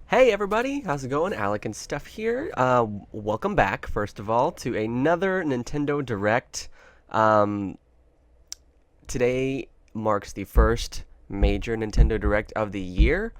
Hey everybody, how's it going? alecandstuff here. Welcome back, first of all, to another Nintendo Direct. Today marks the first major Nintendo Direct of the year.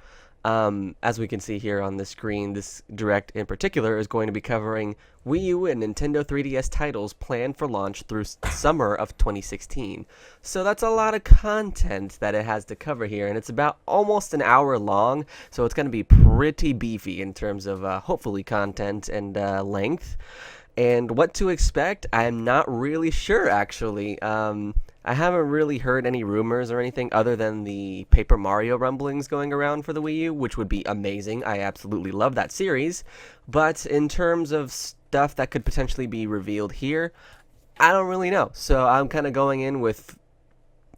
As we can see here on the screen, this Direct in particular is going to be covering Wii U and Nintendo 3DS titles planned for launch through summer of 2016. So that's a lot of content that it has to cover here, and it's about almost an hour long, so it's going to be pretty beefy in terms of hopefully content and length. And what to expect, I'm not really sure, actually. I haven't really heard any rumors or anything other than the Paper Mario rumblings going around for the Wii U, which would be amazing. I absolutely love that series. But in terms of stuff that could potentially be revealed here, I don't really know. So I'm kind of going in with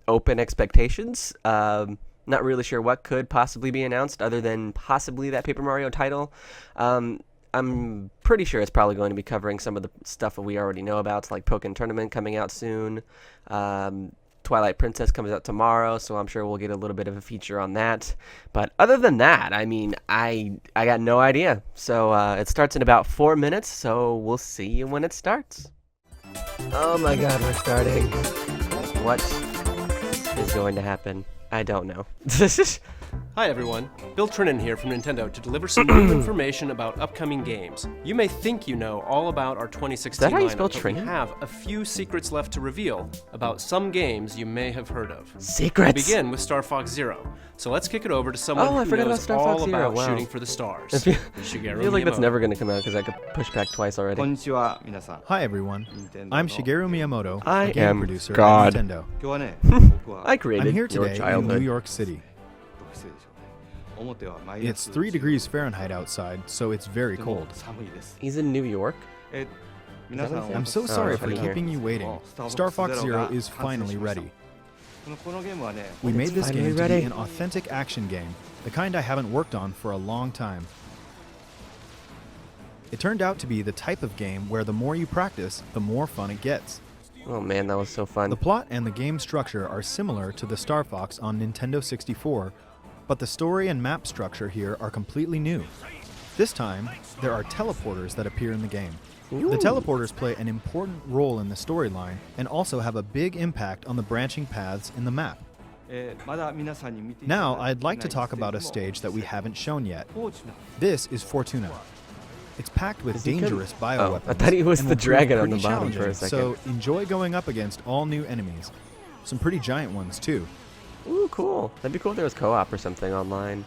open expectations. Not really sure what could possibly be announced other than possibly that Paper Mario title. I'm pretty sure it's probably going to be covering some of the stuff that we already know about, like Pokken Tournament coming out soon. Twilight Princess comes out tomorrow, so I'm sure we'll get a little bit of a feature on that. But other than that, I mean, I got no idea. So it starts in about 4 minutes, so we'll see you when it starts. Oh my god, we're starting. What is going to happen? I don't know. Hi everyone, Bill Trinan here from Nintendo to deliver some new information about upcoming games. You may think you know all about our 2016 lineup, but we have a few secrets left to reveal about some games you may have heard of. Secrets! We begin with Star Fox Zero, so let's kick it over to someone who knows all about shooting for the stars. I feel like that's never going to come out because I could push back twice already. Hi everyone, I'm Shigeru Miyamoto, I a game am producer God. at Nintendo. I created I'm here your today in childhood. New York City. It's 3 degrees Fahrenheit outside, so it's very cold. He's in New York? I'm so sorry for funny here. keeping you waiting. Star Fox Zero is finally ready. We made this finally game to ready. be an authentic action game, the kind I haven't worked on for a long time. It turned out to be the type of game where the more you practice, the more fun it gets. Oh man, that was so fun. The plot and the game structure are similar to the Star Fox on Nintendo 64, but the story and map structure here are completely new. This time, there are teleporters that appear in the game. Ooh. The teleporters play an important role in the storyline and also have a big impact on the branching paths in the map. Now, I'd like to talk about a stage that we haven't shown yet. This is Fortuna. It's packed with dangerous bioweapons. I thought he was and the will prove dragon on pretty the bottom for a challenging, second. So enjoy going up against all new enemies. Some pretty giant ones, too. Ooh, cool. That'd be cool if there was co-op or something online.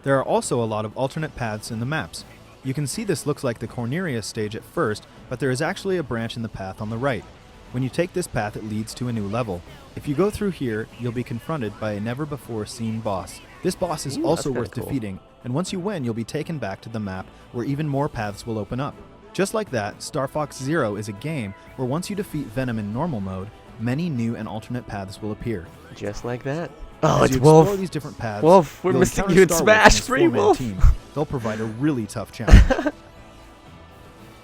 There are also a lot of alternate paths in the maps. You can see this looks like the Cornerius stage at first, but there is actually a branch in the path on the right. When you take this path, it leads to a new level. If you go through here, you'll be confronted by a never-before-seen boss. This boss is also that's worth kinda cool. defeating, and once you win, you'll be taken back to the map where even more paths will open up. Just like that, Star Fox Zero is a game where once you defeat Venom in normal mode, many new and alternate paths will appear. Just like that. Oh, As it's you explore Wolf. these different paths, Wolf, we're you'll missing encounter you in Star Smash. Wolf and his Free four-man Wolf. team. They'll provide a really tough challenge.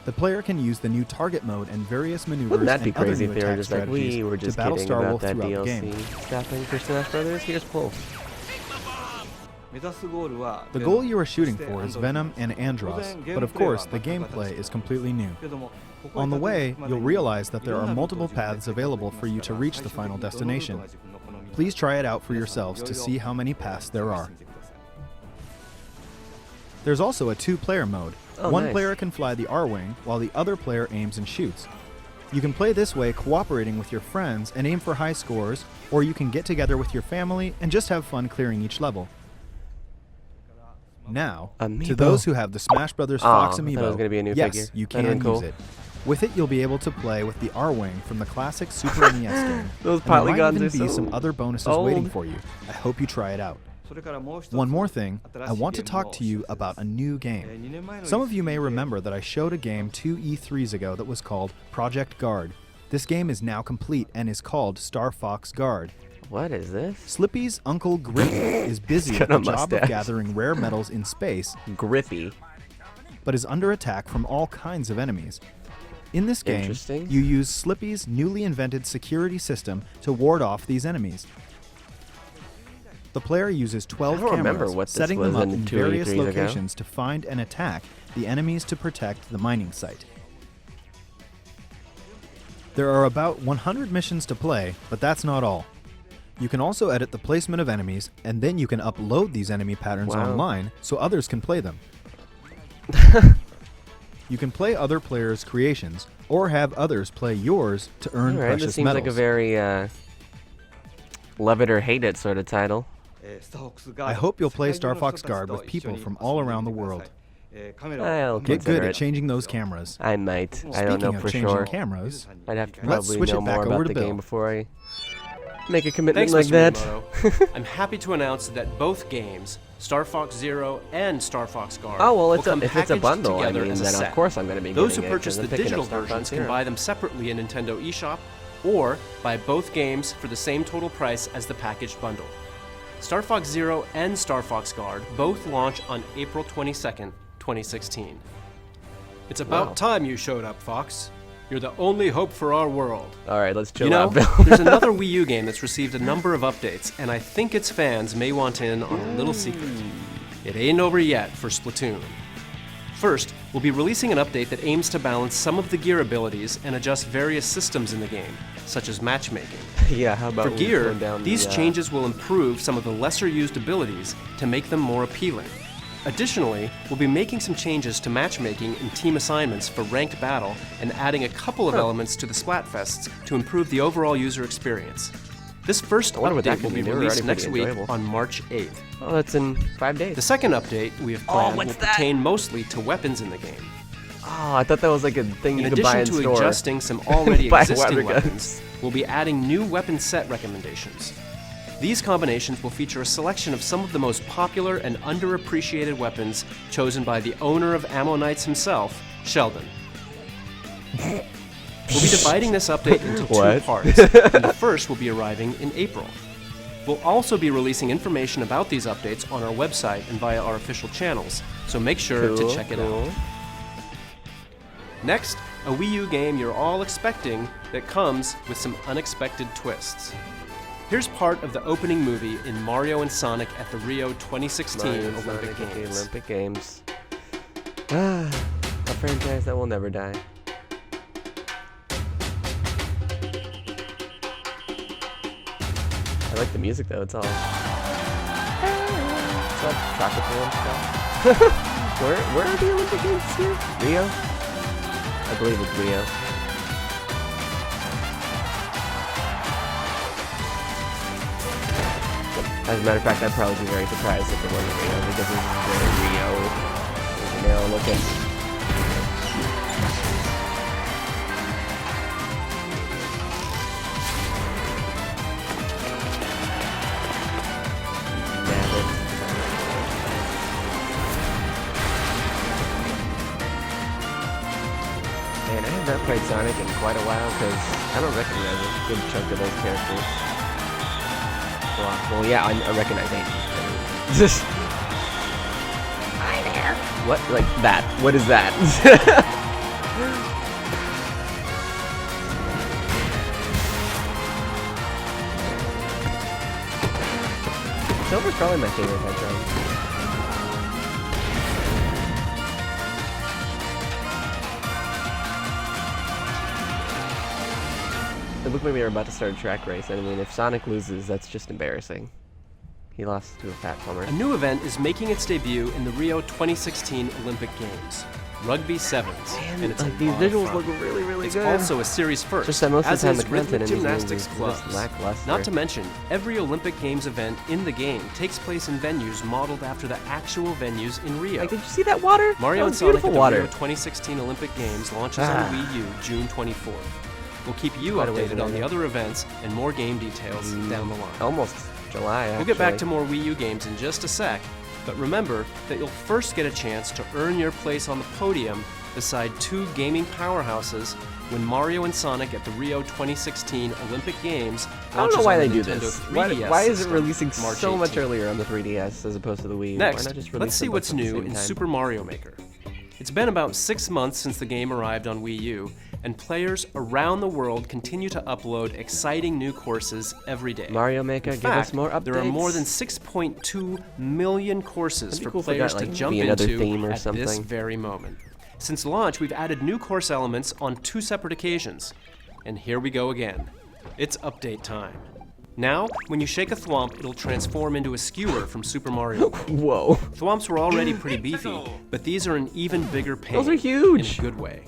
The player can use the new target mode and various maneuvers Wouldn't that be and other crazy new if they were attack just like, strategies we were to just battle kidding Star about Wolf that throughout the DLC game. stopping for Smash Brothers? Here's Wolf. The goal you are shooting for is Venom and Andross, but of course the gameplay is completely new. On the way, you'll realize that there are multiple paths available for you to reach the final destination. Please try it out for yourselves to see how many paths there are. There's also a 2-player mode. Oh, One nice. player can fly the R-Wing, while the other player aims and shoots. You can play this way cooperating with your friends and aim for high scores, or you can get together with your family and just have fun clearing each level. Now, to Amiibo. those who have the Smash Bros. Aw, Fox I thought it Amiibo, was gonna be a new yes, figure. you That'd can been cool. use it. With it, you'll be able to play with the R-Wing from the classic Super NES game. Those And there might polygons even are be so some other bonuses old. waiting for you. I hope you try it out. One more thing, I want to talk to you about a new game. Some of you may remember that I showed a game 2 E3s ago that was called Project Guard. This game is now complete and is called Star Fox Guard. What is this? Slippy's uncle Griffy is busy He's with got the a job of mustache. gathering rare metals in space, Grippy. but is under attack from all kinds of enemies. In this game, Interesting. you use Slippy's newly invented security system to ward off these enemies. The player uses 12 I don't remember cameras, what this setting was them up in in 2 or 3 various years ago. locations to find and attack the enemies to protect the mining site. There are about 100 missions to play, but that's not all. You can also edit the placement of enemies, and then you can upload these enemy patterns Wow. online so others can play them. You can play other players' creations, or have others play yours to earn Alright, precious this seems metals. like a very love it or hate it sort of title. I hope you'll play Star Fox Guard with people from all around the world. I'll Get consider good at it. changing those cameras. I might. I Speaking don't know of for changing sure. cameras, I'd have to let's probably switch know it back more over about to the Bill. game before I make a commitment Thanks, like Mr. that. Miyamoto. I'm happy to announce that both games, Star Fox Zero and Star Fox Guard, Oh well, will if it's a packaged bundle, I together mean, as a then set. of course I'm going to be Those who getting it, purchase 'cause the I'm picking digital up Star Fox versions can Zero. buy them separately in Nintendo eShop, or buy both games for the same total price as the packaged bundle. Star Fox Zero and Star Fox Guard both launch on April 22nd, 2016. It's about Wow. time you showed up, Fox. You're the only hope for our world. All right, let's chill You know, out, Bill. there's another Wii U game that's received a number of updates, and I think its fans may want in on a little secret. It ain't over yet for Splatoon. First, we'll be releasing an update that aims to balance some of the gear abilities and adjust various systems in the game, such as matchmaking. Yeah, how about For we gear, tone down these the, changes will improve some of the lesser used abilities to make them more appealing. Additionally, we'll be making some changes to matchmaking and team assignments for ranked battle and adding a couple of elements to the Splatfests to improve the overall user experience. This first I wonder what that update will could be be. They were released already next pretty week enjoyable. on March 8th. Oh, that's in 5 days. The second update we have planned will what's that? pertain mostly to weapons in the game. Oh, I thought that was like a thing In you could buy addition in to store. adjusting some already Buy existing water weapons, guns. we'll be adding new weapon set recommendations. These combinations will feature a selection of some of the most popular and underappreciated weapons chosen by the owner of Ammo Knights himself, Sheldon. We'll be dividing this update into 2 What? parts, and the first will be arriving in April. We'll also be releasing information about these updates on our website and via our official channels, so make sure to check it out. Next, a Wii U game you're all expecting that comes with some unexpected twists. Here's part of the opening movie in Mario and Sonic at the Rio 2016 Mario and Olympic Sonic at the Games. Olympic Games. A franchise that will never die. I like the music though, it's all tropical and stuff. Where are the Olympic Games this year? Rio? I believe it's Rio. As a matter of fact, I'd probably be very surprised if it wasn't Rio because this is very Rio de Janeiro looking. Man, I have not played Sonic in quite a while because I don't recognize a good chunk of those characters. Well, yeah, I recognize Amy. Just hi there. What? Like that? What is that? Silver's probably my favorite hedgehog. It looked like we were about to start a track race, and I mean, if Sonic loses, that's just embarrassing. He lost to a platformer. A new event is making its debut in the Rio 2016 Olympic Games, Rugby Sevens, and it's like a these lot of visuals fun. look really, really It's good. also a series first, Just that most of as the time is the content rhythmic in these games gymnastics is just clubs. lackluster. Not to mention, every Olympic Games event in the game takes place in venues modeled after the actual venues in Rio. Like, did you see that water? Mario That and was Sonic beautiful at the water. Rio 2016 Olympic Games launches Ah. on Wii U June 24th. We'll keep you Quite a ways updated on away. the other events and more game details down the line. Almost July, actually. We'll get back to more Wii U games in just a sec, but remember that you'll first get a chance to earn your place on the podium beside 2 gaming powerhouses when Mario and Sonic at the Rio 2016 Olympic Games I don't know launches why on they the do Nintendo this. 3DS Why is it system releasing March so much 18th. earlier on the 3DS as opposed to the Wii? Next, Why not just let's release see them what's both at the new same in time? Super Mario Maker. It's been about 6 months since the game arrived on Wii U, and players around the world continue to upload exciting new courses every day. Mario Maker, give us more updates. There are more than 6.2 million courses for cool players if to got, jump another into theme or at something. this very moment. Since launch, we've added new course elements on 2 separate occasions. And here we go again. It's update time. Now, when you shake a thwomp, it'll transform into a skewer from Super Mario World. Whoa. Thwomps were already pretty beefy, but these are an even bigger pain. Those are huge. In a good way.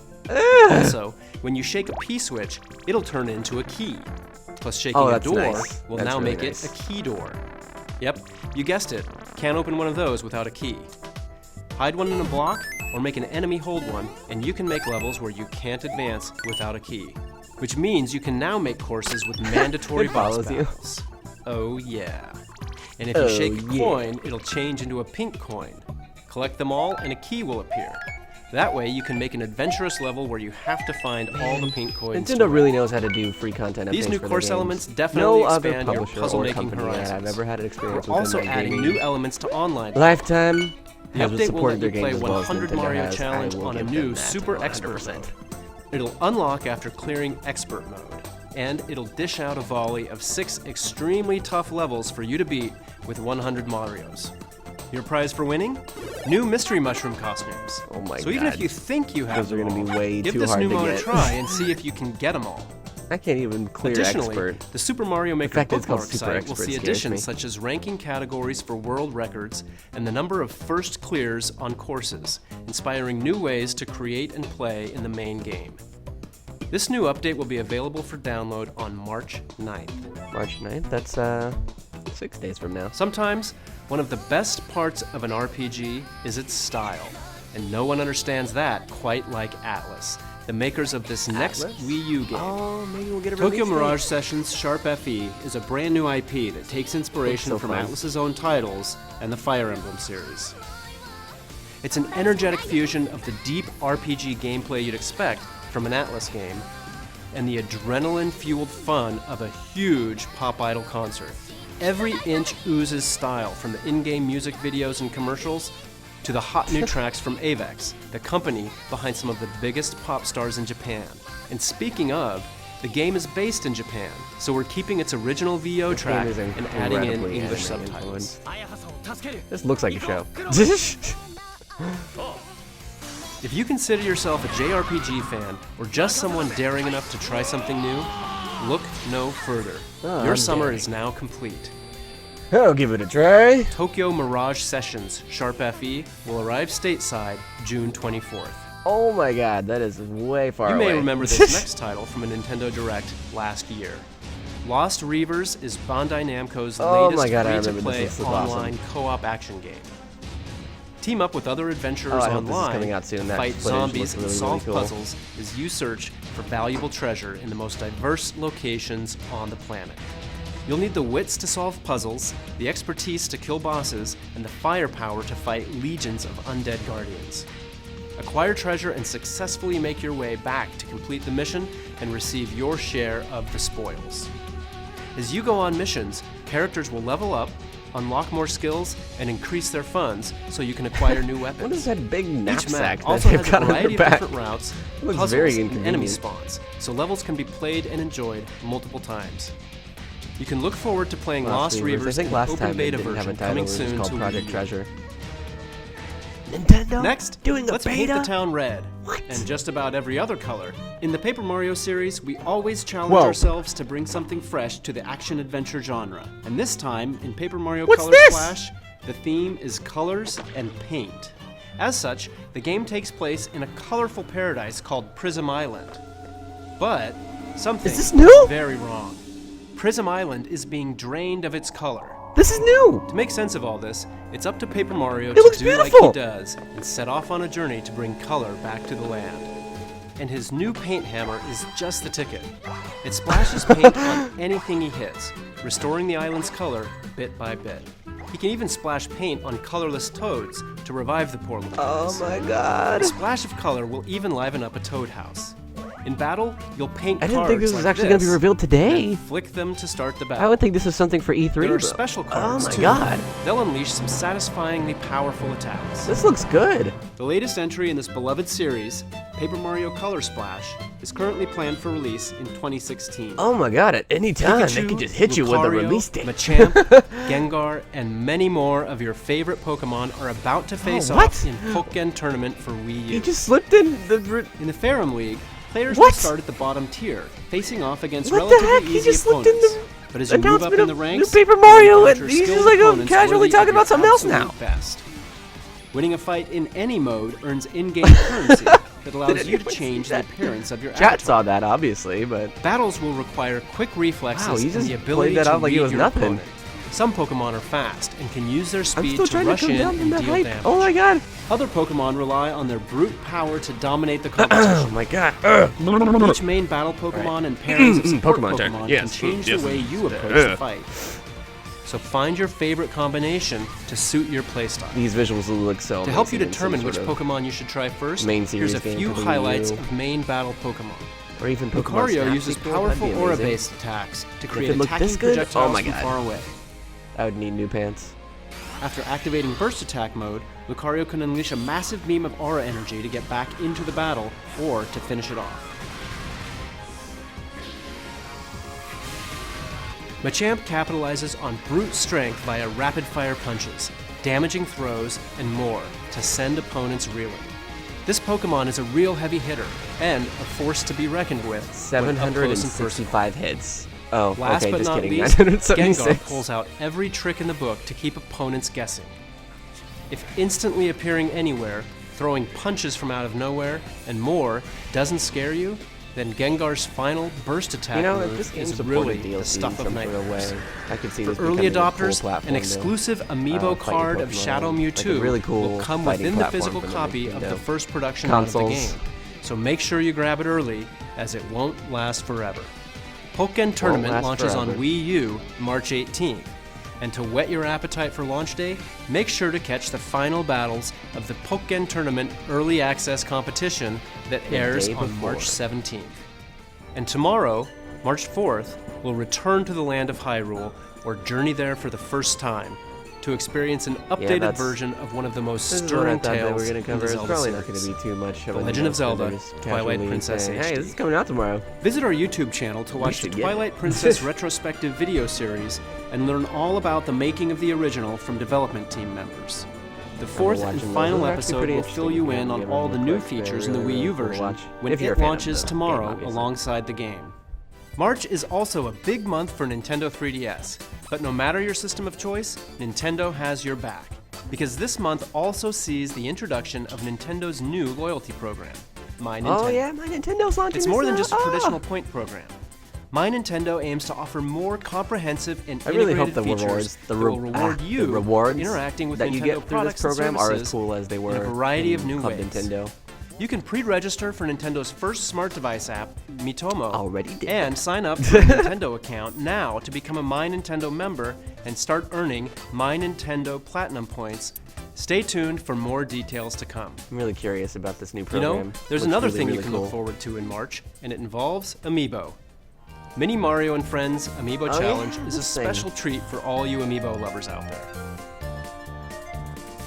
Also, when you shake a P-switch, it'll turn into a key. Plus, shaking a door nice. will That's now really make nice. it a key door. Yep, you guessed it. Can't open one of those without a key. Hide one in a block, or make an enemy hold one, and you can make levels where you can't advance without a key. Which means you can now make courses with mandatory It boss follows you. battles. Oh yeah. And if you shake a coin, it'll change into a pink coin. Collect them all and a key will appear. That way you can make an adventurous level where you have to find all the pink coins. Nintendo really knows how to do free content. These updates new for their course games. elements definitely no other expand your publisher or puzzle-making company that horizons. I've ever had an experience We're with also in my adding gaming new elements to online. lifetime. The has update will supported let their you play games as well as 100 Nintendo Mario has. Challenge I will on a give new them that Super Expert 100%. mode. It'll unlock after clearing Expert mode, and it'll dish out a volley of 6 extremely tough levels for you to beat with 100 Marios. Your prize for winning? New Mystery Mushroom costumes. Oh my So even God. if you think you have Those are them gonna be all, way give too this hard new to mode a get. try and see if you can get them all. I can't even clear Additionally, expert. the Super Mario Maker fact that it's called bookmark Super site will Expert see scares additions me. such as ranking categories for world records and the number of first clears on courses, inspiring new ways to create and play in the main game. This new update will be available for download on March 9th. March 9th? That's 6 days from now. Sometimes, one of the best parts of an RPG is its style, and no one understands that quite like Atlas, the makers of this next Atlas? Wii U game. Oh, maybe we'll get a Tokyo release Mirage date. Sessions Sharp FE is a brand new IP that takes inspiration so from fun. Atlas's own titles and the Fire Emblem series. It's an energetic fusion of the deep RPG gameplay you'd expect from an Atlas game and the adrenaline-fueled fun of a huge Pop Idol concert. Every inch oozes style, from the in-game music videos and commercials to the hot new tracks from Avex, the company behind some of the biggest pop stars in Japan. And speaking of, the game is based in Japan, so we're keeping its original VO track is and adding in incredibly English anime subtitles. This looks like a show. If you consider yourself a JRPG fan or just someone daring enough to try something new, look no further. Oh, Your I'm summer daring. is now complete. I'll give it a try. Tokyo Mirage Sessions Sharp FE will arrive stateside June 24th. Oh my God, that is way far You away. may remember this next title from a Nintendo Direct last year. Lost Reavers is Bandai Namco's Oh my latest God, I remember free-to-play this. This is awesome. online co-op action game. Team up with other adventurers Oh, I hope this is online coming out soon. to That fight footage zombies looks and really, solve really cool. puzzles as you search for valuable treasure in the most diverse locations on the planet. You'll need the wits to solve puzzles, the expertise to kill bosses, and the firepower to fight legions of undead guardians. Acquire treasure and successfully make your way back to complete the mission and receive your share of the spoils. As you go on missions, characters will level up, unlock more skills, and increase their funds so you can acquire new weapons. What is that big Each knapsack map that also they've has a got on variety their of back? different routes, Looks puzzles, very and enemy inconvenient. spawns, so levels can be played and enjoyed multiple times. You can look forward to playing Lost Reavers I think in last an time open they beta didn't have a version title. coming It was soon just to called Project Wii U. Treasure. Nintendo Next, doing a let's beta? paint the town red, What? and just about every other color. In the Paper Mario series, we always challenge Whoa. ourselves to bring something fresh to the action-adventure genre. And this time, in Paper Mario What's Color this? Splash, the theme is colors and paint. As such, the game takes place in a colorful paradise called Prism Island. But something Is this new? very wrong. Prism Island is being drained of its color. This is new. To make sense of all this, it's up to Paper Mario It to looks do like beautiful. he does and set off on a journey to bring color back to the land. And his new paint hammer is just the ticket. It splashes paint on anything he hits, restoring the island's color bit by bit. He can even splash paint on colorless toads to revive the poor little Oh guys. my God. A splash of color will even liven up a toad house. In battle, you'll paint I cards didn't think this was like actually going to be this, revealed today. and flick them to start the I battle. would think this is something for E3. There are but- special cards, Oh my too. god. They'll unleash some satisfyingly powerful attacks. This looks good. The latest entry in this beloved series, Paper Mario Color Splash, is currently planned for release in 2016. Oh my god, at any time, they Pikachu, can just hit you with a Lucario, release date. Machamp, Gengar, and many more of your favorite Pokemon are about to face what? off in Pokken Tournament for Wii U. You just slipped in the... In the Ferrum League, players What? will start at the bottom tier, facing off against What the relatively heck? He easy just slipped in opponents. the But as you move up announcement in the of ranks, New Paper you Mario, encounter and he's skilled just like opponents casually worthy talking of about your something else absolute now. Best. Winning a fight in any mode earns in-game currency that allows you to anyone change see the that? appearance of your Chat avatar. saw that, obviously, but... Battles will require quick reflexes Wow, he and just the played ability that to out like it read was your nothing. opponent. Some Pokemon are fast and can use their I'm speed still to trying to rush come in down and from the deal hype. damage. Oh my god. Other Pokemon rely on their brute power to dominate the Oh competition. my god. Each main battle Pokemon and pairings of support Pokemon Pokemon, turn. can Yes. change Yes. the way you approach the fight. So find your favorite combination to suit your playstyle. These visuals will look so To help you amazing in some determine which sort of Pokemon you should try first, main here's series a game few for the Wii highlights U. of main battle Pokemon. Or even Pokemon Lucario Snap uses sequel, that'd be powerful amazing. aura-based attacks to create it looked attacking this good? projectiles Oh my from God. far away. I would need new pants. After activating Burst Attack mode, Lucario can unleash a massive beam of aura energy to get back into the battle, or to finish it off. Machamp capitalizes on brute strength via rapid-fire punches, damaging throws, and more to send opponents reeling. This Pokemon is a real heavy hitter, and a force to be reckoned with when up close and personal. 765 hits. Oh, Last okay, but just not kidding. least, 976. Gengar pulls out every trick in the book to keep opponents guessing. If instantly appearing anywhere, throwing punches from out of nowhere, and more doesn't scare you, then Gengar's final Burst Attack You know, if move this game is supported really DLC the stuff in of some sort of nightmares. way, I could see For this early becoming a cool adopters, platform an to, exclusive amiibo fight your card of Pokemon, Shadow like a Mewtwo really cool will come fighting within the platform physical from the copy of the Nintendo first production run of the consoles. game. So make sure you grab it early, as it won't last forever. Pokken Tournament last launches on forever. Wii U March 18th. And to whet your appetite for launch day, make sure to catch the final battles of the Pokken Tournament Early Access competition that airs day on before. March 17th. And tomorrow, March 4th, we'll return to the land of Hyrule, or journey there for the first time, to experience an updated that's- version of one of the most This is what I stirring thought that tales we're gonna in cover. the It's Zelda probably series. not going to be too much of The a Legend of deal, so Zelda, they're just Twilight casually Princess saying, Hey, HD. this is coming out tomorrow. Visit our YouTube channel to watch the should get it. Twilight Princess retrospective video series and learn all about the making of the original from development team members. The fourth and watching those. final Those are actually episode pretty will fill interesting you if in you on give all them the a new quick, they're features in the really, Wii U really cool to version watch. when If you're a it fan of launches the tomorrow game, obviously. alongside the game. March is also a big month for Nintendo 3DS, but no matter your system of choice, Nintendo has your back. Because this month also sees the introduction of Nintendo's new loyalty program, My Nintendo. Oh yeah, my Nintendo's launching. It's this more than now. just a Ah! traditional point program. My Nintendo aims to offer more comprehensive and I really hope integrated the features rewards, that will reward you the rewards for interacting with that Nintendo you get through products this program and are services as cool as they were in a variety of in new Club ways. Nintendo. You can pre-register for Nintendo's first smart device app, Miitomo, Already did. and sign up for a Nintendo account now to become a My Nintendo member and start earning My Nintendo Platinum points. Stay tuned for more details to come. I'm really curious about this new You program. know, there's Looks another really, thing really you can cool. look forward to in March, and it involves Amiibo. Mini Mario and Friends Amiibo Oh, Challenge yeah, is a this thing. special treat for all you Amiibo lovers out there.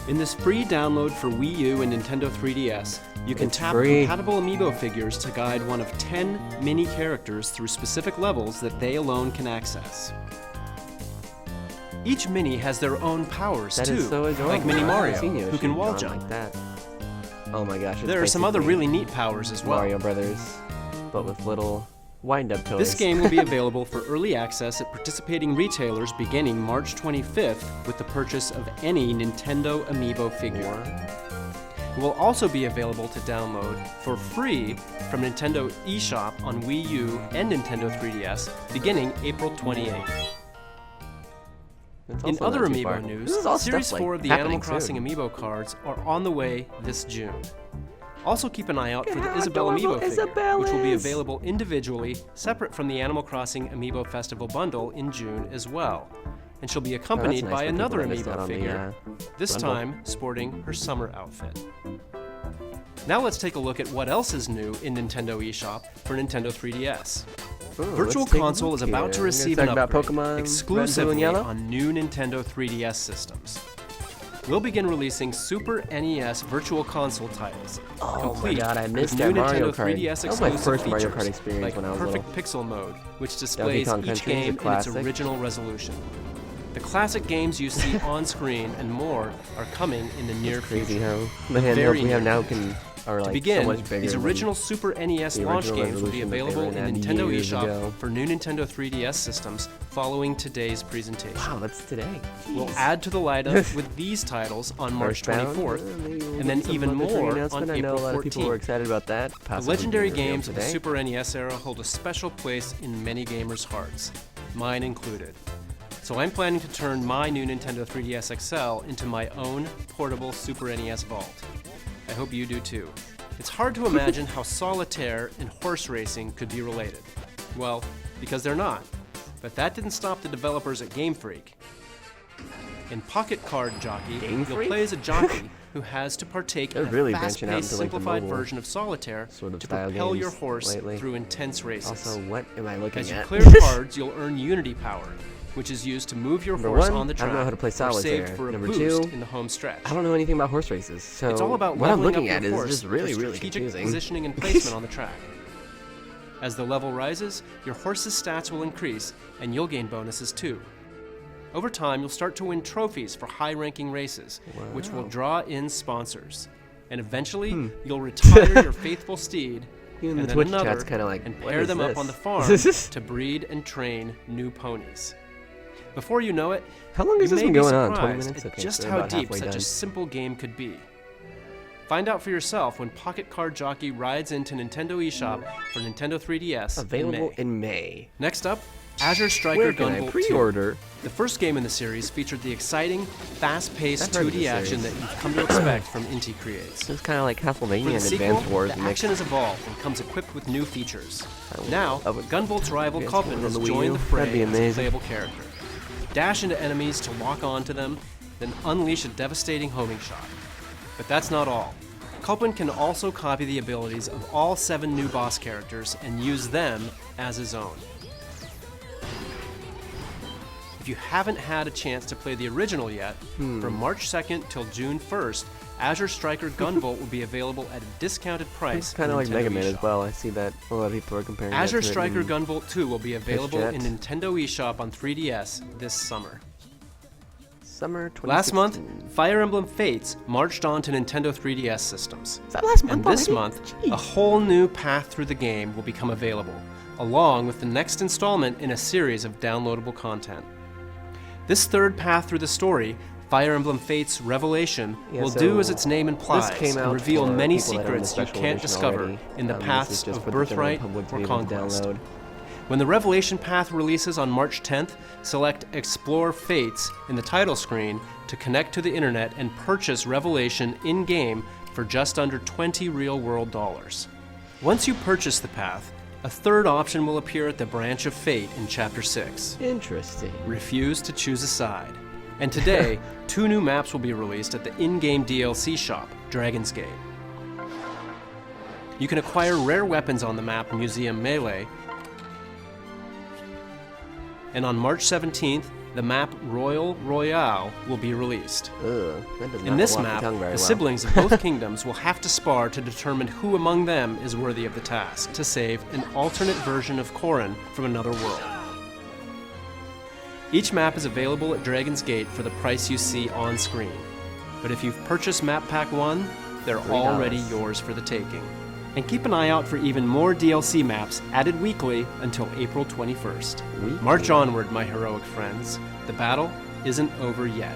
In this free download for Wii U and Nintendo 3DS, you can It's tap free. compatible Amiibo figures to guide one of 10 mini characters through specific levels that they alone can access. Each mini has their own powers That too, is so adorable. like Mini I haven't Mario, seen who Yoshi can wall drawn jump. like that. Oh my gosh! It's There are some other basically really neat powers as well. Mario Brothers, but with little wind-up toys. This game will be available for early access at participating retailers beginning March 25th with the purchase of any Nintendo Amiibo figure. It will also be available to download for free from Nintendo eShop on Wii U and Nintendo 3DS beginning April 28th. It's In also other not too Amiibo far. news, This is all Series stuff, 4 like, of the Animal happening Crossing soon. Amiibo cards are on the way this June. Also keep an eye out for the How Isabelle adorable Amiibo figure, Isabelle which will be is. available individually, separate from the Animal Crossing Amiibo Festival bundle in June as well. And she'll be accompanied nice by for people another that missed out Amiibo on the, figure, this bundle. time sporting her summer outfit. Now let's take a look at what else is new in Nintendo eShop for Nintendo 3DS. Ooh, Virtual Console is about to receive an upgrade Pokemon exclusively on new Nintendo 3DS systems. We'll begin releasing Super NES Virtual Console titles, complete I missed with that new Mario Nintendo Kart. 3DS That was my exclusive first Mario features, Kart experience like when I was Perfect little. Pixel Mode, which displays Kong each Country is a game in its classic. original resolution. The classic games you see on screen and more are coming in the near Crazy future. how the handhelds we have now are To like begin, so much bigger these than original Super NES the launch original games will be resolution that they available ran in at Nintendo years eShop ago. for new Nintendo 3DS systems following today's presentation. Wow, that's today. We'll Jeez. add to the lineup with these titles on March Earthbound, 24th, maybe we'll and then get some even other more announcement. on I know April a lot of people were 14th. excited about that. The possibly legendary being revealed games of the today. Super NES era hold a special place in many gamers' hearts, mine included. So I'm planning to turn my new Nintendo 3DS XL into my own portable Super NES vault. I hope you do too. It's hard to imagine how solitaire and horse racing could be related. Well, because they're not. But that didn't stop the developers at Game Freak. In Pocket Card Jockey, Game you'll Freak? play as a jockey who has to partake in They're really a branching out fast-paced, into, like, the simplified mobile version of solitaire sort of to style propel your games horse lately. through intense races. Also, what am I looking As you at? clear cards, you'll earn Unity Power, which is used to move your Number horse one, on the I track don't know how to play or solitaire. saved for a Number boost two, in the home stretch. I don't know anything about horse races, so It's all about what I'm leveling looking up at your is horse just really, for really strategic confusing. positioning and placement on the track. As the level rises, your horse's stats will increase, and you'll gain bonuses too. Over time, you'll start to win trophies for high-ranking races, which will draw in sponsors. And eventually, you'll retire your faithful steed, Even and the then Twitch another, chat's kinda like, and what pair is them up this? on the farm to breed and train new ponies. Before you know it, How long has you this may been be going on? 20 surprised minutes? at Okay, just so how about deep halfway such done. a simple game could be. Find out for yourself when Pocket Card Jockey rides into Nintendo eShop for Nintendo 3DS Available in May. in May. Next up, Azure Striker Where can I Gunvolt 2. pre-order? The first game in the series featured the exciting, fast-paced I've heard of 2D this action that series. you've come to expect from Inti Creates. It's kind of like For Castlevania the and sequel, Advanced Wars. the mixed. action has evolved and comes equipped with new features. Now, love it. Gunvolt's rival Advanced Culpin Wars has on the Wii joined U. the fray That'd be as a amazing. playable character. Dash into enemies to lock onto them, then unleash a devastating homing shot. But that's not all. Culpin can also copy the abilities of all 7 new boss characters and use them as his own. If you haven't had a chance to play the original yet, from March 2nd till June 1st, Azure Striker Gunvolt will be available at a discounted price. It's kind on of like Nintendo Mega Man eShop. as well. I see that a lot of people are comparing that Azure to it Striker in- Gunvolt 2 will be available Jet. in Nintendo eShop on 3DS this summer. Summer 2016. Last month, Fire Emblem Fates marched on to Nintendo 3DS systems. Is that last month And this already? month, Jeez. a whole new path through the game will become available, along with the next installment in a series of downloadable content. This third path through the story, Fire Emblem Fates Revelation, Yeah, will so do as its name implies this came and out reveal for many people that own the secrets you special can't edition discover already. in the This is paths just of for the general Birthright public to or be able to Conquest. download. When the Revelation Path releases on March 10th, select Explore Fates in the title screen to connect to the internet and purchase Revelation in-game for just under $20 real-world dollars. Once you purchase the path, a third option will appear at the Branch of Fate in Chapter 6. Interesting. Refuse to choose a side. And today, 2 new maps will be released at the in-game DLC shop, Dragon's Gate. You can acquire rare weapons on the map Museum Melee, and on March 17th, the map Royal Royale will be released. Ugh, that does not In this walk the map, tongue very the well. siblings of both kingdoms will have to spar to determine who among them is worthy of the task to save an alternate version of Corrin from another world. Each map is available at Dragon's Gate for the price you see on screen. But if you've purchased Map Pack 1, they're already $3. yours for the taking. And keep an eye out for even more DLC maps added weekly until April 21st. Weekly? March onward, my heroic friends. The battle isn't over yet.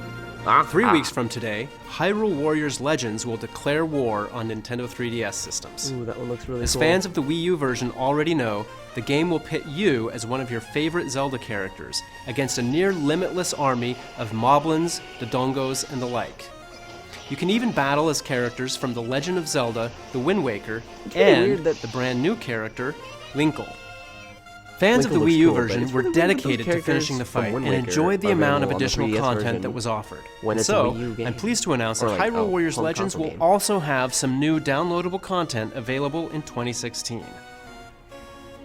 3 weeks from today, Hyrule Warriors Legends will declare war on Nintendo 3DS systems. Ooh, that one looks really As cool. fans of the Wii U version already know, the game will pit you as one of your favorite Zelda characters against a near limitless army of Moblins, Dodongos, and the like. You can even battle as characters from The Legend of Zelda, The Wind Waker, really and weird that- the brand new character, Linkle. Fans of the looks Wii U cool, but version it's were really weird that those dedicated to characters finishing the from fight Wind and Waker enjoyed the are amount of available on the additional 3DS content version that was offered. when And it's a so, Wii U game. I'm pleased to announce Or that like, Hyrule Warriors home Legends console will game. also have some new downloadable content available in 2016.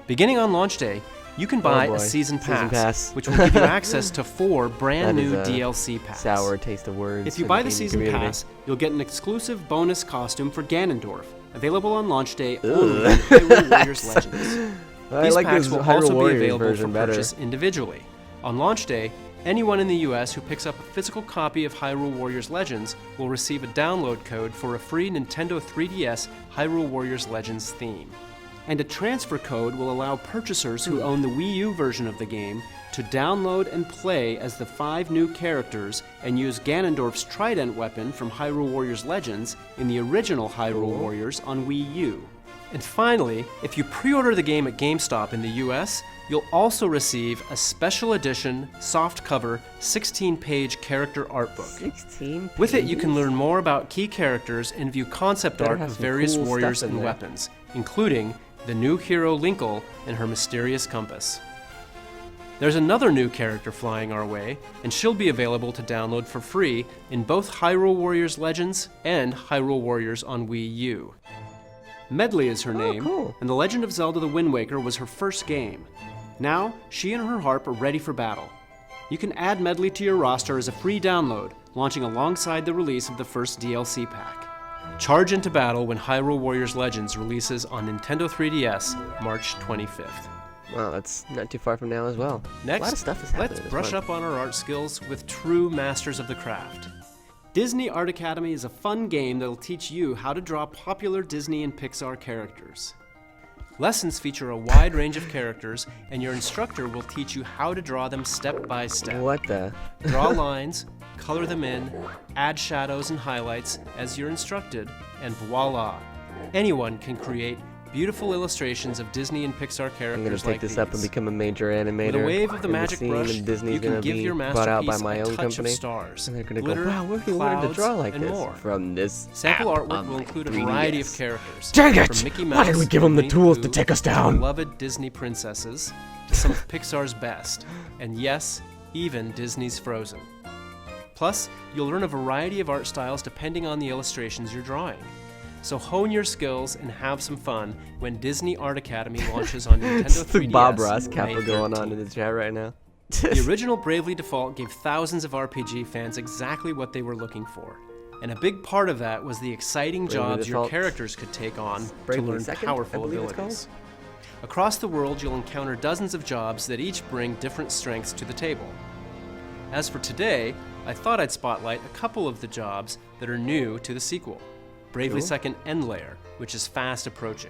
Beginning on launch day, you can buy boy. a Season Pass, which will Season give you pass. access to 4 brand That new is a DLC packs. Sour taste of words. If you in buy the gaming Season community. Pass, you'll get an exclusive bonus costume for Ganondorf, available on launch day Ugh. only in Hyrule Warriors Legends. I These like packs this will Hyrule also be Warriors available version for better. purchase individually. On launch day, anyone in the US who picks up a physical copy of Hyrule Warriors Legends will receive a download code for a free Nintendo 3DS Hyrule Warriors Legends theme. And a transfer code will allow purchasers who own the Wii U version of the game to download and play as the 5 new characters and use Ganondorf's trident weapon from Hyrule Warriors Legends in the original Hyrule Warriors on Wii U. And finally, if you pre-order the game at GameStop in the US, you'll also receive a special edition, softcover, 16-page character art book. 16 With it, you can pages? learn more about key characters and view concept Better art have of some various cool warriors stuff in and there. weapons, including the new hero Linkle and her mysterious compass. There's another new character flying our way, and she'll be available to download for free in both Hyrule Warriors Legends and Hyrule Warriors on Wii U. Medley is her name, cool. and The Legend of Zelda The Wind Waker was her first game. Now, she and her harp are ready for battle. You can add Medley to your roster as a free download, launching alongside the release of the first DLC pack. Charge into battle when Hyrule Warriors Legends releases on Nintendo 3DS March 25th. Wow, that's not too far from now as well. Next, a lot of stuff is happening let's this brush month. up on our art skills with true masters of the craft. Disney Art Academy is a fun game that'll teach you how to draw popular Disney and Pixar characters. Lessons feature a wide range of characters, and your instructor will teach you how to draw them step by step. What the? Draw lines, color them in, add shadows and highlights as you're instructed, and voila! Anyone can create beautiful illustrations of Disney and Pixar characters I'm gonna take like this these. up and become a major animator. With a wave of the in magic scene, brush, and Disney's you can gonna give be your bought out by masterpiece my a own touch company. of stars, And they're gonna glitter, go, wow, where can we learn to clouds, draw like and this? more. From this Sample app artwork on will my include a 3DS. variety of characters. Dang it! From Mickey Why Mouse did we give 'em the and tools Winnie to take us the Pooh down? beloved Disney princesses to some of Pixar's best, and yes, even Disney's Frozen. Plus, you'll learn a variety of art styles depending on the illustrations you're drawing. So hone your skills and have some fun when Disney Art Academy launches on Nintendo It's 3DS. the Bob Ross May kappa going on 13th. in the chat right now. The original Bravely Default gave thousands of RPG fans exactly what they were looking for. And a big part of that was the exciting Bravely jobs your Default characters could take on to Bravely learn Second, powerful I believe it's abilities. Across the world, you'll encounter dozens of jobs that each bring different strengths to the table. As for today, I thought I'd spotlight a couple of the jobs that are new to the sequel. Bravely Cool. Second End Layer, which is fast approaching.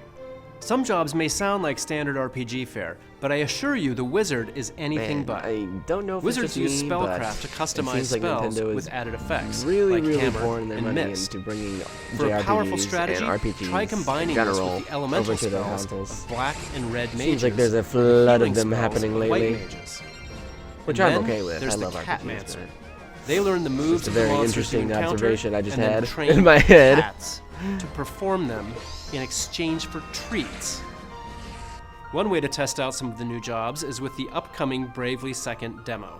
Some jobs may sound like standard RPG fare, but I assure you the wizard is anything Man, but. I don't know if Wizards it's just use me, spellcraft to but customize it seems like spells Nintendo is with added effects, really, like really hammer pouring their and money mist. into bringing For a JRPGs powerful strategy, and RPGs try combining in this general with the elemental over to their spells consoles. of black and red mages. Seems like there's a and the flood of healing them spells happening of white lately, mages. which And I'm then okay with. There's I the love RPGs. Catmancer. man. They learn the moves Just a of the very monsters interesting you encounter, observation I just and then had train in my head. cats to perform them in exchange for treats. One way to test out some of the new jobs is with the upcoming Bravely Second demo.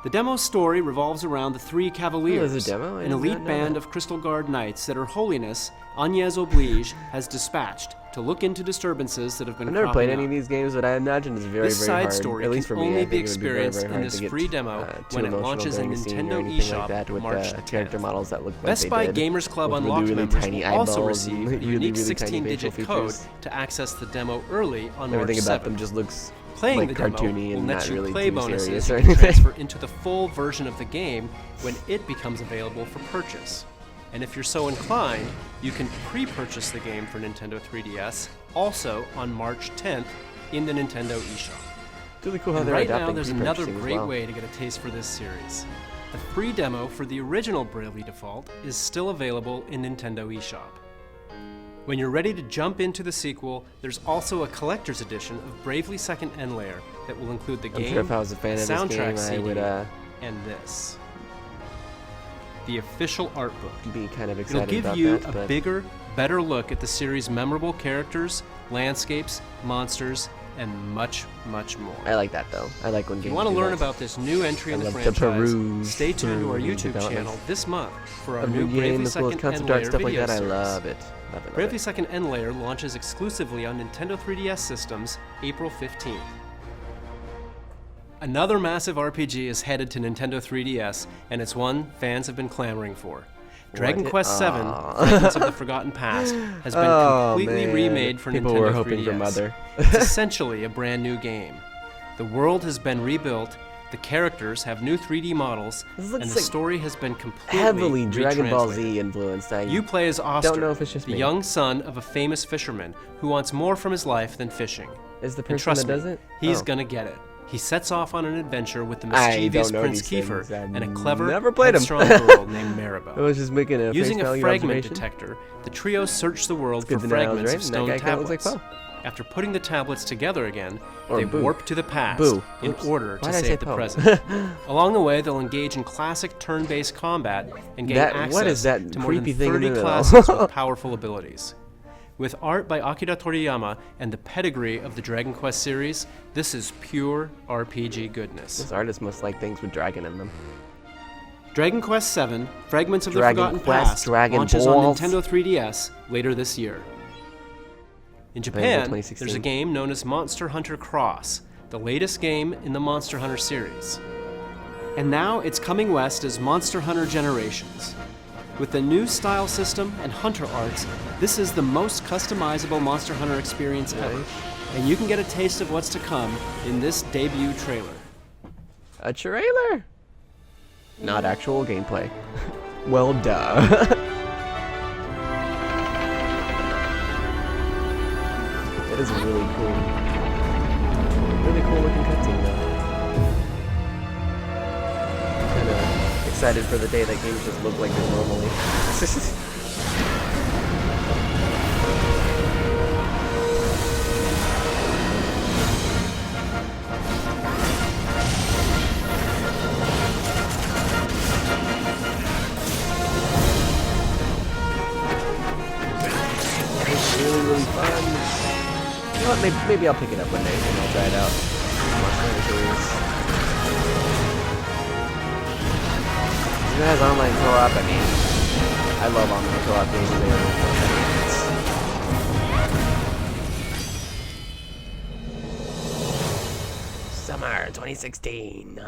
The demo's story revolves around the three Cavaliers, there's a demo? I an did elite not know band that. of Crystal Guard knights that Her Holiness, Agnès Oblige, has dispatched to look into disturbances that have been I've never played cropping any up. of these games, but I imagine it's very, This very side hard. story At least can for me, only I be think it would be very, experienced very in hard this to get free demo too when it emotional launches in during a scene or Nintendo anything eShop like that with March the character 10th. models that look like Best they Buy did, Gamers Club with Unlocked really, really members tiny will also eyeballs receive and a really, unique really tiny 16-digit facial code features. to access the demo early on March Everything 7th. about them just looks Playing like the demo cartoony will and let not you really play too bonuses serious you or can anything. transfer into the full version of the game when it becomes available for purchase. And if you're so inclined, you can pre-purchase the game for Nintendo 3DS also on March 10th in the Nintendo eShop. It's really cool how And they're right now, adapting there's another pre-purchasing as great well. way to get a taste for this series. The free demo for the original Bravely Default is still available in Nintendo eShop. When you're ready to jump into the sequel, there's also a collector's edition of Bravely Second End Layer that will include the I'm game, sure if I was a fan of this soundtrack game, I CD, would and this. The official art book. be kind of It'll excited give about you that. a But bigger, better look at the series' memorable characters, landscapes, monsters, and much, much more. I like that though. I like when games If you want to do learn that. about this new entry in the love to franchise, peruse stay tuned to our through YouTube developments. channel this month for our A new new game Bravely as well as Second concept art End stuff like Layer that. I video love series. it. Love it. Bravely Second End Layer launches exclusively on Nintendo 3DS systems April 15th. Another massive RPG is headed to Nintendo 3DS, and it's one fans have been clamoring for. Dragon Quest VII, Fragments of the Forgotten Past, has been completely remade for People Nintendo were 3DS. hoping for Mother. It's essentially a brand new game. The world has been rebuilt, the characters have new 3D models, This and looks the like story has been completely Heavily Dragon Ball retranslated. Z influenced. You play as Oster, don't know if it's just the me. young son of a famous fisherman who wants more from his life than fishing. Is the And person trust that me, does it? he's Oh. gonna get it. He sets off on an adventure with the I mischievous don't know Prince these Kiefer things. I've and a clever, never played him. headstrong girl named Maribel. I was just making a Using face a value fragment observation. detector, the trio search the world Good for to know I was fragments right, of and that stone guy kinda looks tablets. like After putting the tablets together again, Or they Boo. warp to the past Boo. in Oops. order Why to did I say save the Poe? present. Along the way, they'll engage in classic turn-based combat and gain access what is that to more than creepy thing in 30 the middle? classes with powerful abilities. With art by Akira Toriyama and the pedigree of the Dragon Quest series, this is pure RPG goodness. This artist must like things with dragon in them. Dragon Quest VII, Fragments of Dragon the Forgotten Quest, Past, Dragon launches Balls. on Nintendo 3DS later this year. In Japan, 2016. there's a game known as Monster Hunter Cross, the latest game in the Monster Hunter series. And now it's coming west as Monster Hunter Generations. With the new style system and hunter arts, this is the most customizable Monster Hunter experience ever. And you can get a taste of what's to come in this debut trailer. A trailer? Not actual gameplay. Well, duh. It is really cool. Really cool looking cutscene though. Kind of excited for the day that games just look like this normally. It's really, really fun. You know what, maybe I'll pick it up one day and I'll try it out. Monster Hunter series. It has online co-op. I mean, I love online co-op games. Summer 2016.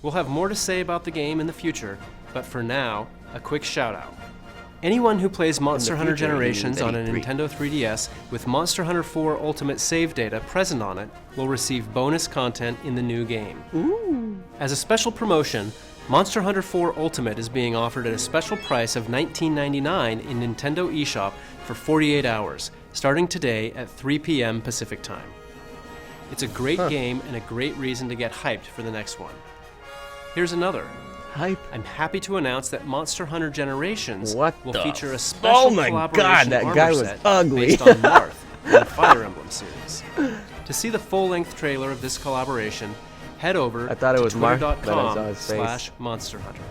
We'll have more to say about the game in the future, but for now, a quick shout out. Anyone who plays Monster Hunter future, you mean Generations on a 83. Nintendo 3DS with Monster Hunter 4 Ultimate save data present on it will receive bonus content in the new game. Ooh. As a special promotion, Monster Hunter 4 Ultimate is being offered at a special price of $19.99 in Nintendo eShop for 48 hours, starting today at 3 p.m. Pacific Time. It's a great game and a great reason to get hyped for the next one. Here's another. Hype. I'm happy to announce that Monster Hunter Generations What will the feature a f- special Oh my collaboration God, that armor guy was set ugly. based on Marth in the Fire Emblem series. To see the full-length trailer of this collaboration, head over I thought it to was Marth, but I saw his face. twitter.com/Monster Hunter.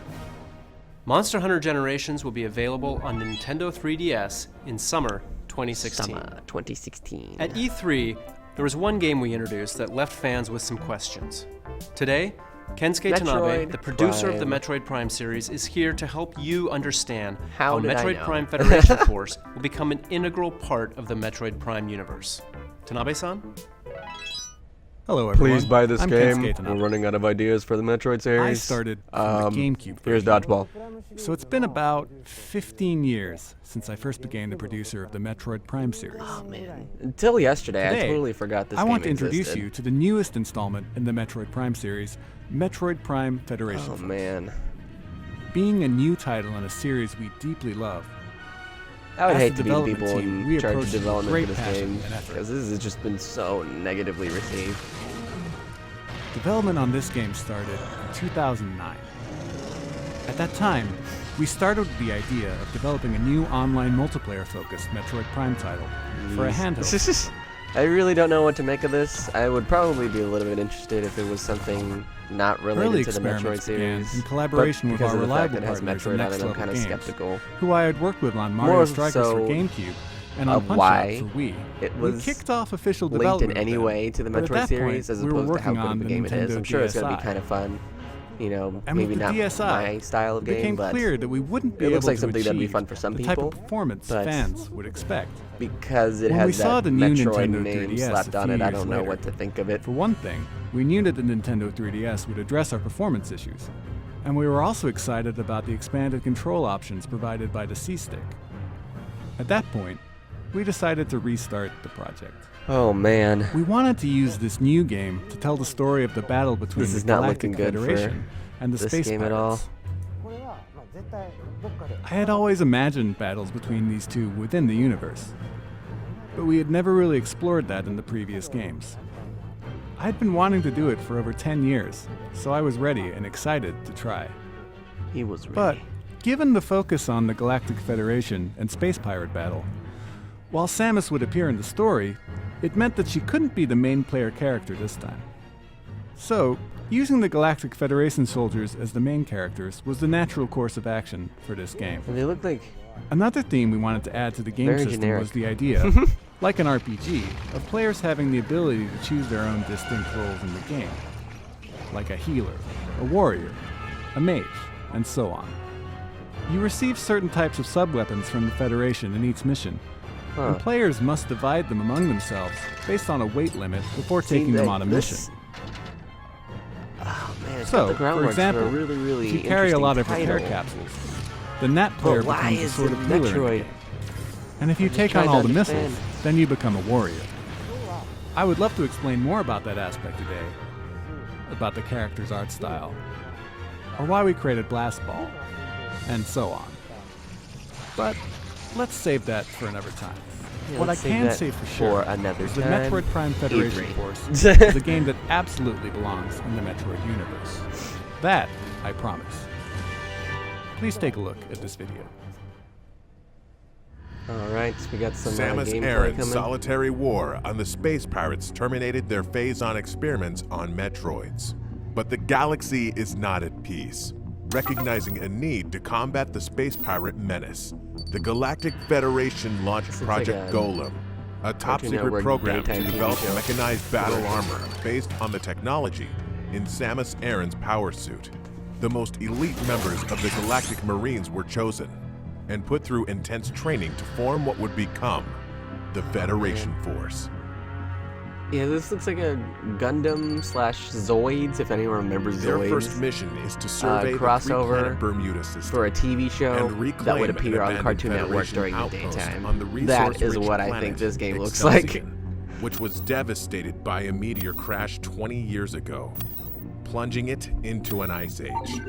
Monster Hunter Generations will be available on Nintendo 3DS in summer 2016. Summer 2016. At E3, there was one game we introduced that left fans with some questions. Today, Kensuke Tanabe, Metroid the producer of the Prime. Metroid Prime series, is here to help you understand How did I Metroid know? Prime Federation Force will become an integral part of the Metroid Prime universe. Tanabe-san? Hello, everyone. Please buy this I'm game. Kensuke We're Tanabe. running out of ideas for the Metroid series. I started from the GameCube Here's version. Dodgeball. So it's been about 15 years since I first became the producer of the Metroid Prime series. Oh man. Until yesterday, I Today, totally forgot this I game want to introduce existed. you to the newest installment in the Metroid Prime series, Metroid Prime Federation Oh Force. man. Being a new title in a series we deeply love, I would As hate the to be development people team, in we charge of approach it with development great for this passion game and effort. because this has just been so negatively received. development on this game started in 2009. At that time, we started with the idea of developing a new online multiplayer-focused Metroid Prime title for a handheld. I really don't know what to make of this. I would probably be a little bit interested if it was something not Early related to the Metroid experiments began series. in collaboration but with because our of the fact reliable that it has partners Metroid in on Next it, I'm Level kind of Games, skeptical. who I had worked with on More Mario Strikers so- for GameCube, and on of Punch-Out why for Wii. it We was kicked off official linked in development any with them, way to the but at Metroid that series point, as we were opposed to how working good of on a the game it is. Nintendo I'm sure it's going to be DSi. kind of fun. You know, And maybe with the not DSi, my style of it game, became but clear that we wouldn't be it able looks like to something that'd be achieve fun for some the people, type of performance but fans would expect. because it When we has saw that the new Metroid Nintendo name 3DS slapped a on few it, I years don't know later. what to think of it. For one thing, we knew that the Nintendo 3DS would address our performance issues, and we were also excited about the expanded control options provided by the C-Stick. At that point, we decided to restart the project. Oh man, We wanted to use this new game to tell the story of the battle between This the is not Galactic looking good for Federation and the this Space game Pirates. at all. I had always imagined battles between these two within the universe, but we had never really explored that in the previous games. I had been wanting to do it for over 10 years, so I was ready and excited to try. He was But ready. given the focus on the Galactic Federation and Space Pirate battle, while Samus would appear in the story, it meant that she couldn't be the main player character this time. So, using the Galactic Federation soldiers as the main characters was the natural course of action for this game. And they look like Another theme we wanted to add to the game Very system generic. was the idea, like an RPG, of players having the ability to choose their own distinct roles in the game, like a healer, a warrior, a mage, and so on. You receive certain types of sub-weapons from the Federation in each mission, and players must divide them among themselves based on a weight limit before taking them on a mission. Oh man, it's got So, the for groundwork example, for a really, really if you carry a lot of interesting repair title. capsules, then that player But why becomes a is sort it of healer in the Metroid? game. And if you I'm just take on trying all to the missiles, understand. then you become a warrior. I would love to explain more about that aspect today, about the character's art style, or why we created Blast Ball, and so on. But let's save that for another time. Yeah, What I let's save can that say for sure for another is that time. Metroid Prime Federation E3. Force is a game that absolutely belongs in the Metroid universe. That, I promise. Please take a look at this video. All right, we got some Samus gameplay Aran's coming. solitary war on the Space Pirates terminated their phase-on experiments on Metroids. But the galaxy is not at peace. Recognizing a need to combat the Space Pirate menace, the Galactic Federation launched This looks Project like a Golem, a top-secret Network program to daytime TV develop show. mechanized battle armor based on the technology in Samus Aran's power suit. The most elite members of the Galactic Marines were chosen and put through intense training to form what would become the Federation Force. Yeah, this looks like a Gundam slash Zoids, if anyone remembers Their Zoids. first mission is to survey the crossover three-planet Bermuda system for a TV show and that reclaim would an appear on abandoned Cartoon Network Federation during the outpost daytime. on the That is resource-rich what I think planet this game looks like. Excelsior, which was devastated by a meteor crash 20 years ago, plunging it into an ice age.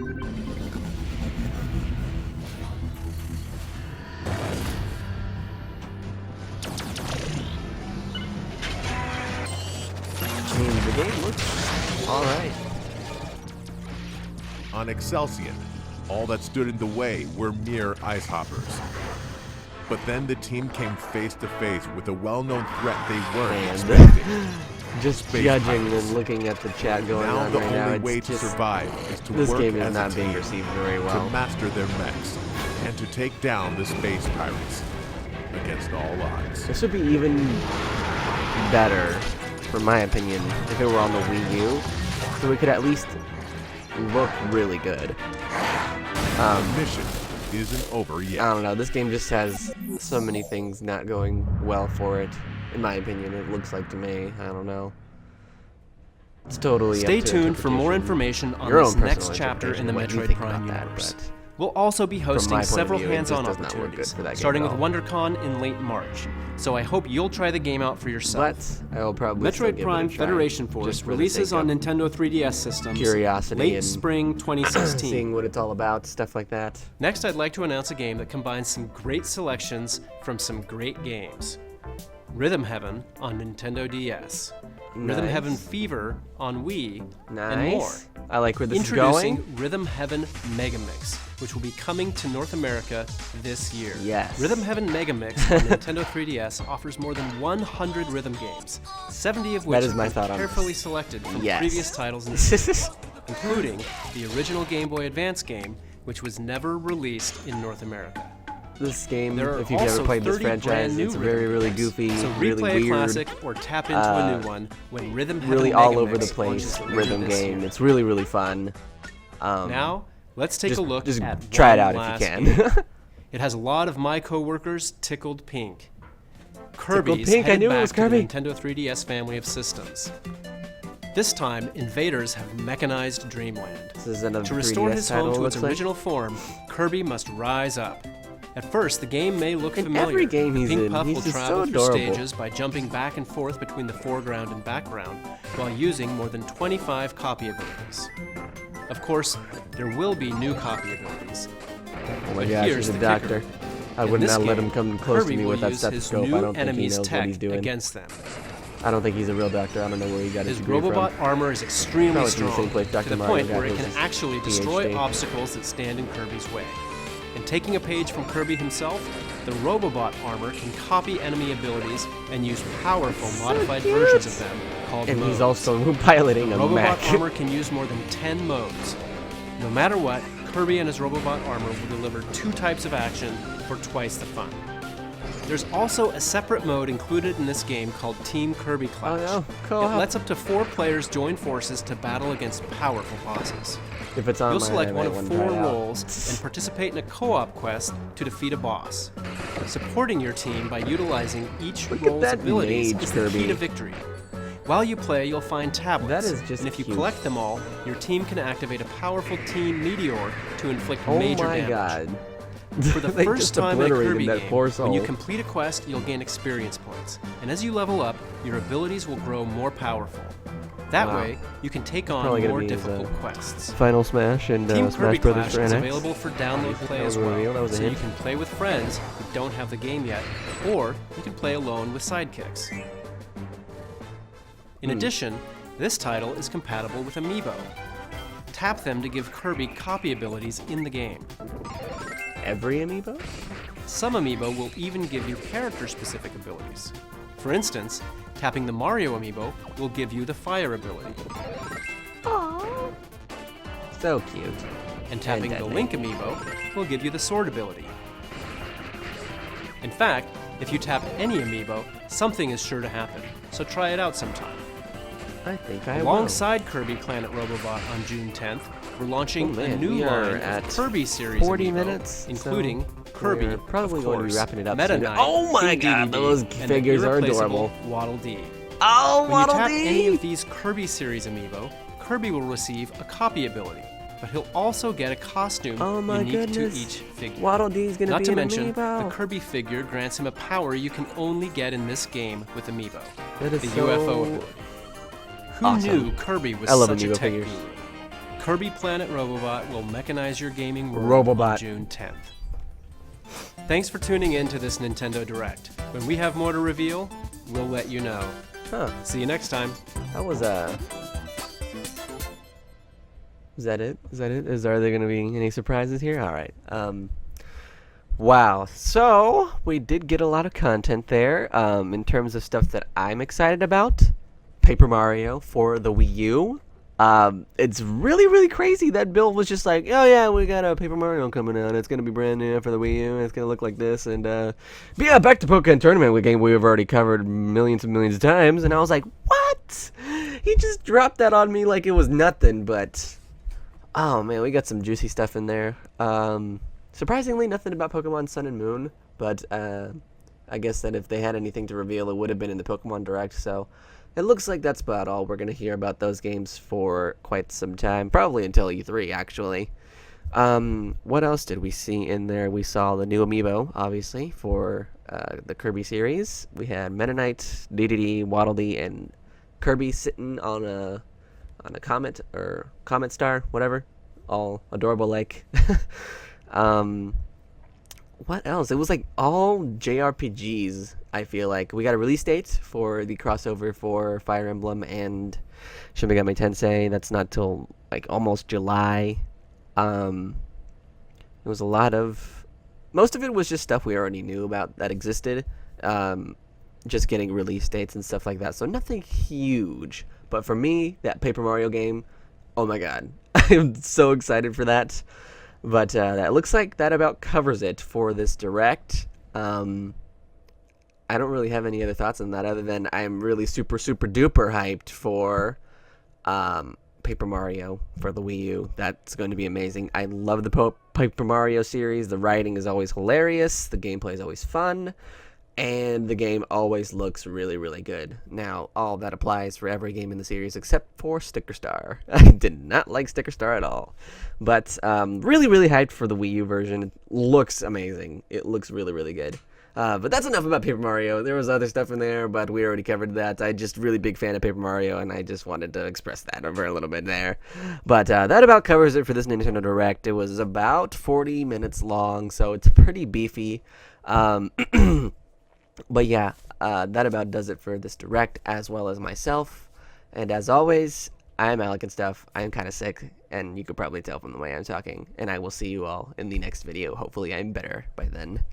I mean, the game looks all right. On Excelsior, all that stood in the way were mere ice hoppers. But then the team came face to face with a well-known threat they weren't And expecting. just Space judging pirates. and looking at the chat going Now on the right now, only it's way to just survive is to this work game is as not a being team, received very well. to master their mechs, and to take down the space pirates against all odds. This would be even better, for my opinion, if it were on the Wii U, so we could at least look really good. The mission isn't over yet. I don't know, this game just has so many things not going well for it, in my opinion, it looks like to me. I don't know. It's totally Stay up to tuned for more interpretation. information on Your this own next personal chapter in the interpretation, what you Metroid think Prime about that, universe. but We'll also be my hosting point of several view, it just hands-on does not look good opportunities, for that game starting at with all. WonderCon in late March. So I hope you'll try the game out for yourself. But I will probably still Metroid give Prime it a try, Federation just Force for the releases sake on of Nintendo 3DS systems curiosity late and spring 2016. seeing what it's all about, stuff like that. Next, I'd like to announce a game that combines some great selections from some great games. Rhythm Heaven on Nintendo DS, Rhythm Nice. Heaven Fever on Wii, Nice. and more. I like where this is Introducing going. Rhythm Heaven Mega Mix, which will be coming to North America this year. Yes. Rhythm Heaven Mega Mix on Nintendo 3DS offers more than 100 rhythm games, 70 of which That is my have thought been on carefully this. selected from Yes. previous titles in the series, including the original Game Boy Advance game, which was never released in North America. this game, There are if you've ever also played this 30 franchise, brand new it's rhythm very, really games. goofy, So really replay weird, a classic or tap into a new one when Rhythm Heaven really all over the Megamix launches place later rhythm this game. year. It's really, really fun. Now, let's take a look just at try it one out if last you can. game. It has a lot of my coworkers tickled pink. Kirby's Pink, I headed knew it back was to the Kirby. Nintendo 3DS family of systems. This time, invaders have mechanized Dreamland. This is another To restore 3DS his title, home to looks its like. original form, Kirby must rise up. At first, the game may look In familiar. every game he's Pink in, Puff he's will just travel so through adorable. stages by jumping back and forth between the foreground and background, while using more than 25 copy abilities. Of course, there will be new copy abilities. Oh my But gosh, here's he's a the doctor. kicker. I In would this not let game, him come close Kirby to me will with that use his stethoscope. new I don't think he enemy's knows what he's tech doing. against them. I don't think he's a real doctor. I don't know where he got his His degree Robobot from. armor is extremely Probably from the strong, same place to Dr. the Mario point got where it his can actually destroy PhD. obstacles that stand in Kirby's way. And taking a page from Kirby himself, the Robobot armor can copy enemy abilities and use powerful modified cute. versions of them called And modes. he's also piloting a Robobot mech. armor can use more than 10 modes. No matter what, Kirby and his Robobot armor will deliver 2 types of action for twice the fun. There's also a separate mode included in this game called Team Kirby Clash. no, It co-op. lets up to 4 players join forces to battle against powerful bosses. If it's on You'll my select I one might of wanna 4 try it out. roles and participate in a co-op quest to defeat a boss. Supporting your team by utilizing each Look at role's that abilities mage, is the key Kirby. to victory. While you play, you'll find tablets. That is just and if you cute. collect them all, your team can activate a powerful Team Meteor to inflict Oh major my damage. god. For the They first just time in a obliterated Kirby that game, poor when you soul. complete a quest, you'll gain experience points. And as you level up, your abilities will grow more powerful. That Wow. way, you can take on Probably gonna more be his, difficult quests. Final Smash and Team Smash Kirby Brothers Clash for is NX. available for download play That was as a well, reveal, that was a so you hint. can play with friends who don't have the game yet, or you can play alone with sidekicks. In addition, this title is compatible with Amiibo. Tap them to give Kirby copy abilities in the game. Every amiibo? Some Amiibo will even give you character-specific abilities. For instance, tapping the Mario Amiibo will give you the fire ability, So cute. and tapping the deadly. Link Amiibo will give you the sword ability. In fact, if you tap any Amiibo, something is sure to happen, so try it out sometime. I think I will. Alongside Kirby Planet Robobot on June 10th, we're launching Oh, man, a new we are line at of Kirby series 40 Amiibo, minutes, including so Kirby, we're probably of going to be course, wrapping it up Meta soon. Knight, Oh my King god, Dedede, those and the figures are irreplaceable adorable. Waddle Dee. Oh, When you Waddle tap any Dee! of these Kirby series Amiibo, Kirby will receive a copy ability, but he'll also get a costume Oh my unique goodness. to each figure. Waddle Dee's gonna Not be to an mention, amiibo. the Kirby figure grants him a power you can only get in this game with Amiibo, That is the so UFO ability. Who awesome. knew Kirby was I love such a Amiibo tech figures. guru? Kirby Planet Robobot will mechanize your gaming world on Robobot. June 10th. Thanks for tuning in to this Nintendo Direct. When we have more to reveal, we'll let you know. Huh. See you next time. That was Is that it? Is that it? Are there gonna be any surprises here? All right. Wow. So we did get a lot of content there. In terms of stuff that I'm excited about, Paper Mario for the Wii U. It's really, really crazy that Bill was just like, oh yeah, we got a Paper Mario coming out. It's gonna be brand new for the Wii U. It's gonna look like this, and but yeah, back to Pokemon Tournament, a game we've already covered millions and millions of times. And I was like, what? He just dropped that on me like it was nothing. But oh man, we got some juicy stuff in there. Surprisingly, nothing about Pokemon Sun and Moon. But I guess that if they had anything to reveal, it would have been in the Pokemon Direct. So it looks like that's about all we're going to hear about those games for quite some time. Probably until E3, actually. What else did we see in there? We saw the new Amiibo, obviously, for the Kirby series. We had Meta Knight, Dedede, Waddle Dee, and Kirby sitting on a comet, or comet star, whatever. All adorable like. What else? It was like all JRPGs, I feel like. We got a release date for the crossover for Fire Emblem and Shin Megami Tensei. That's not till like almost July. It was a lot of... Most of it was just stuff we already knew about that existed. Just getting release dates and stuff like that. So nothing huge. But for me, that Paper Mario game, oh my god. I'm so excited for that. But that looks like that about covers it for this direct. I don't really have any other thoughts on that other than I'm really super duper hyped for Paper Mario for the Wii U. That's going to be amazing. I love the Paper Mario series. The writing is always hilarious. The gameplay is always fun. And the game always looks really good. Now, all that applies for every game in the series except for Sticker Star. I did not like Sticker Star at all. But really hyped for the Wii U version. It looks amazing. It looks really good. But that's enough about Paper Mario. There was other stuff in there, but we already covered that. I'm just really big fan of Paper Mario, and I just wanted to express that over a little bit there. But that about covers it for this Nintendo Direct. It was about 40 minutes long, so it's pretty beefy. But yeah, that about does it for this Direct, as well as myself. And as always, I'm alecandstuff. I'm kind of sick, and you could probably tell from the way I'm talking. And I will see you all in the next video. Hopefully I'm better by then.